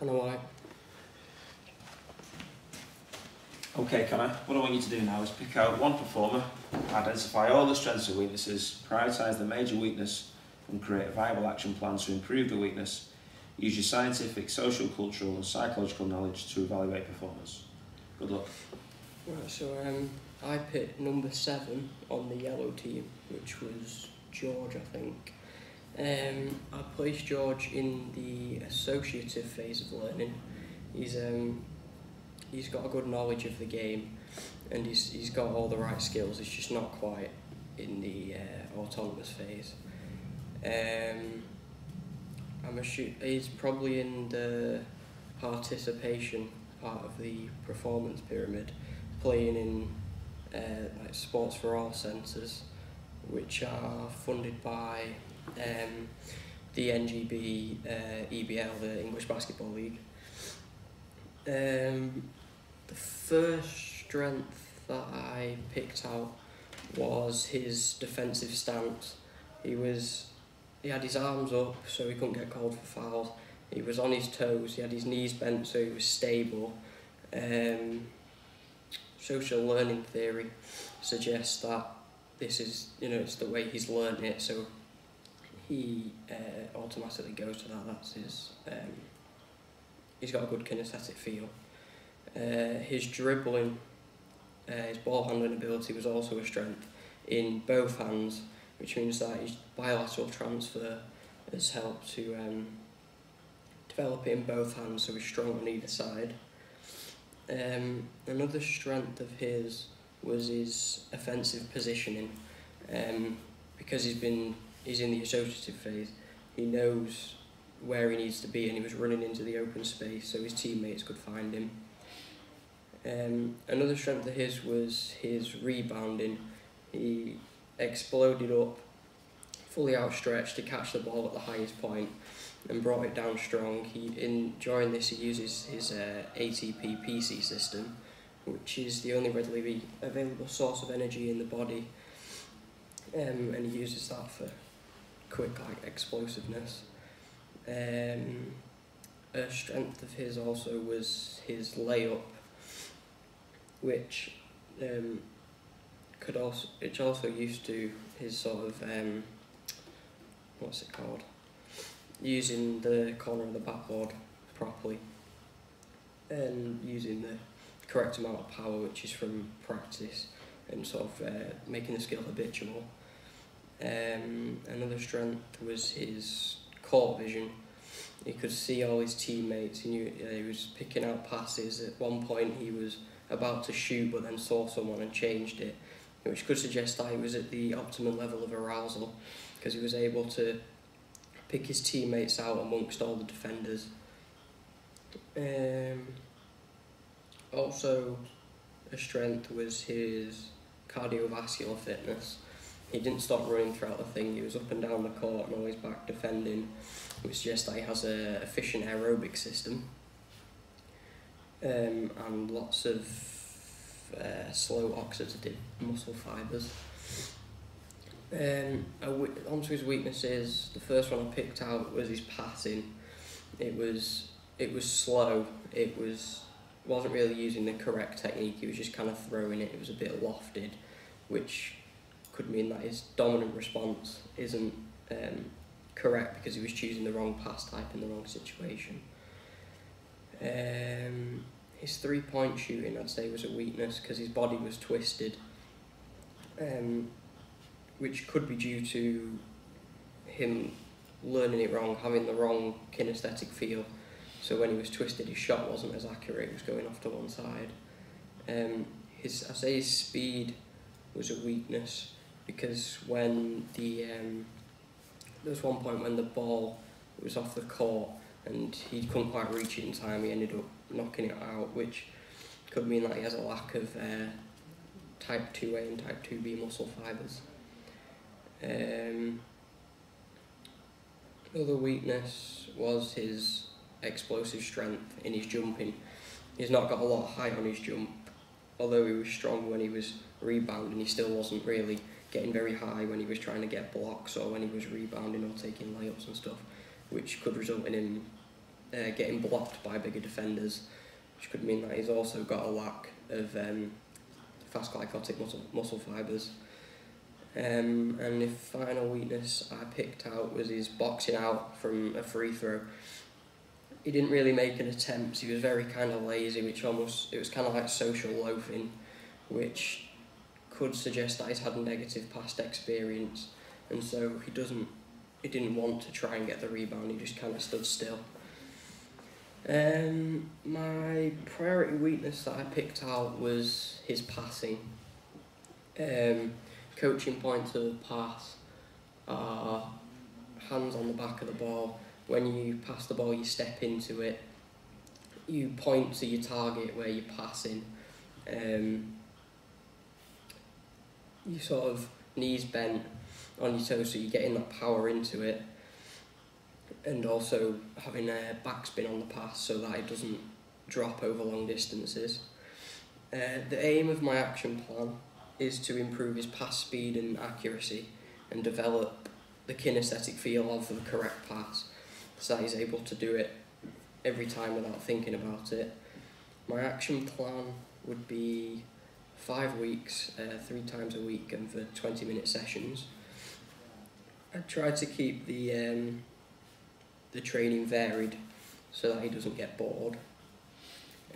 Connor White. Okay, Connor, what I want you to do now is pick out one performer, identify all the strengths and weaknesses, prioritise the major weakness and create a viable action plan to improve the weakness. Use your scientific, social, cultural and psychological knowledge to evaluate performance. Good luck. Right, so I picked number 7 on the yellow team, which was George, I think. I placed George in the associative phase of learning. He's got a good knowledge of the game, and he's got all the right skills. It's just not quite in the autonomous phase. He's probably in the participation part of the performance pyramid, playing in like Sports for All centres, which are funded by the NGB EBL, the English Basketball League. The first strength that I picked out was his defensive stance. He had his arms up so he couldn't get called for fouls. He was on his toes, he had his knees bent so he was stable. Social learning theory suggests that this is, it's the way he's learned it, so he automatically goes to that. That's his. He's got a good kinesthetic feel. His dribbling, his ball handling ability was also a strength in both hands, which means that his bilateral transfer has helped to develop it in both hands, so he's strong on either side. Another strength of his was his offensive positioning. Because he's in the associative phase, he knows where he needs to be, and he was running into the open space so his teammates could find him. Another strength of his was his rebounding. He exploded up, fully outstretched to catch the ball at the highest point and brought it down strong. During this he uses his ATP PC system, which is the only readily available source of energy in the body, and he uses that for quick explosiveness. A strength of his also was his layup, which also used to his sort of using the corner of the backboard properly and using the correct amount of power, which is from practice, and sort of making the skill habitual. Another strength was his court vision. He could see all his teammates. He knew he was picking out passes. At one point he was about to shoot but then saw someone and changed it, which could suggest that he was at the optimum level of arousal, because he was able to pick his teammates out amongst all the defenders. Also a strength was his cardiovascular fitness. He didn't stop running throughout the thing. He was up and down the court and always back defending, which suggests that he has an efficient aerobic system, and lots of slow oxidative muscle fibres. Onto his weaknesses, the first one I picked out was his passing. It was slow. It wasn't really using the correct technique. He was just kind of throwing it. It was a bit lofted, which could mean that his dominant response isn't correct because he was choosing the wrong pass type in the wrong situation. His three-point shooting, I'd say, was a weakness because his body was twisted, which could be due to him learning it wrong, having the wrong kinesthetic feel. So when he was twisted, his shot wasn't as accurate. It was going off to one side. I'd say his speed was a weakness because when there was one point when the ball was off the court and he couldn't quite reach it in time, he ended up knocking it out, which could mean that he has a lack of type 2A and type 2B muscle fibres. Another weakness was his explosive strength in his jumping. He's not got a lot of height on his jump. Although he was strong when he was rebounding, he still wasn't really getting very high when he was trying to get blocks or when he was rebounding or taking layups and stuff, which could result in him getting blocked by bigger defenders, which could mean that he's also got a lack of fast glycotic muscle fibres. And the final weakness I picked out was his boxing out from a free throw. He didn't really make an attempt, he was very kind of lazy, it was kind of like social loafing, which could suggest that he's had a negative past experience, and so he didn't want to try and get the rebound, he just kind of stood still. My priority weakness that I picked out was his passing. Coaching points of the pass are hands on the back of the ball. When you pass the ball, you step into it, you point to your target where you're passing, you sort of knees bent on your toes so you're getting that power into it, and also having a backspin on the pass so that it doesn't drop over long distances. The aim of my action plan is to improve his pass speed and accuracy and develop the kinesthetic feel of the correct pass so that he's able to do it every time without thinking about it. My action plan would be 5 weeks, 3 times a week, and for 20-minute sessions. I try to keep the training varied so that he doesn't get bored.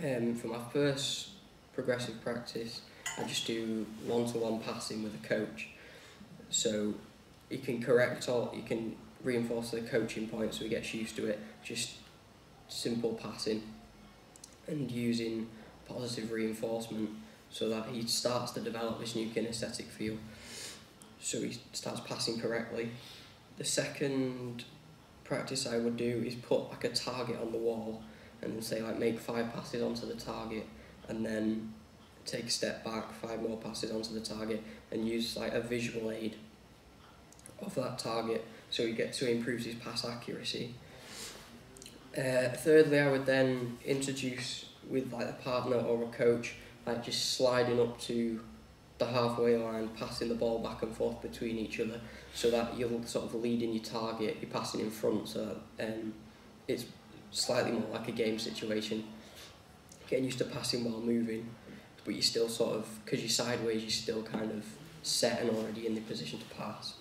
For my first progressive practice, I just do one-to-one passing with a coach, so you can reinforce the coaching point so he gets used to it, just simple passing and using positive reinforcement so that he starts to develop this new kinesthetic feel, so he starts passing correctly. The second practice I would do is put like a target on the wall and then say like make 5 passes onto the target and then take a step back, 5 more passes onto the target, and use like a visual aid of that target so he improves his pass accuracy. Thirdly, I would then introduce with like a partner or a coach, like just sliding up to the halfway line, passing the ball back and forth between each other so that you're sort of leading your target, you're passing in front, so it's slightly more like a game situation. Getting used to passing while moving, but you're still sort of, because you're sideways, you're still kind of set and already in the position to pass.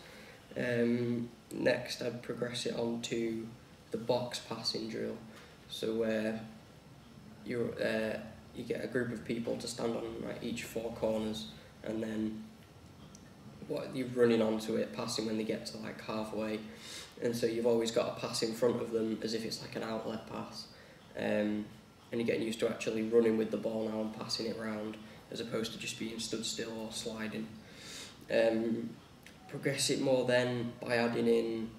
Next, I'd progress it on to the box passing drill, so where you get a group of people to stand on like each 4 corners, and then you're running onto it, passing when they get to like halfway, and so you've always got a pass in front of them as if it's like an outlet pass, and you're getting used to actually running with the ball now and passing it round as opposed to just being stood still or sliding. Progress it more then by adding in,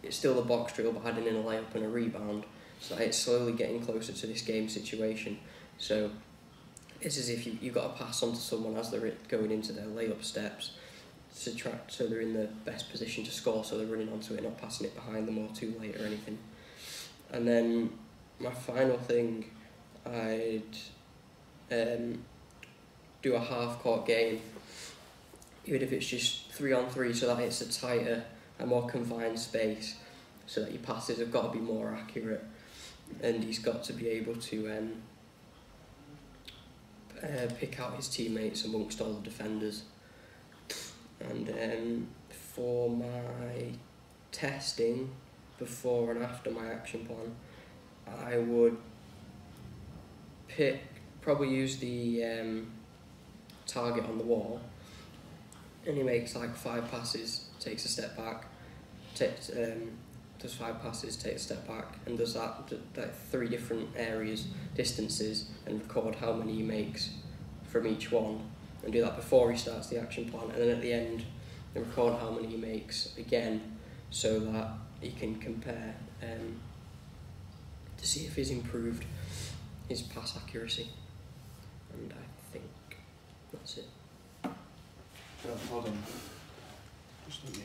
it's still the box drill, but adding in a layup and a rebound, so that it's slowly getting closer to this game situation. So it's as if you've got to pass on to someone as they're going into their layup steps to try, so they're in the best position to score, so they're running onto it, not passing it behind them or too late or anything. And then my final thing, I'd do a half-court game, even if it's just 3-on-3, so that it's a tighter and more confined space, so that your passes have got to be more accurate, and he's got to be able to pick out his teammates amongst all the defenders. And for my testing before and after my action plan, I would probably use the target on the wall, and he makes like 5 passes, takes a step back, does 5 passes, takes a step back, and does that like 3 different areas, distances, and record how many he makes from each one, and do that before he starts the action plan, and then at the end record how many he makes again, so that he can compare to see if he's improved his pass accuracy. And I think that's it. Hold on. Just let me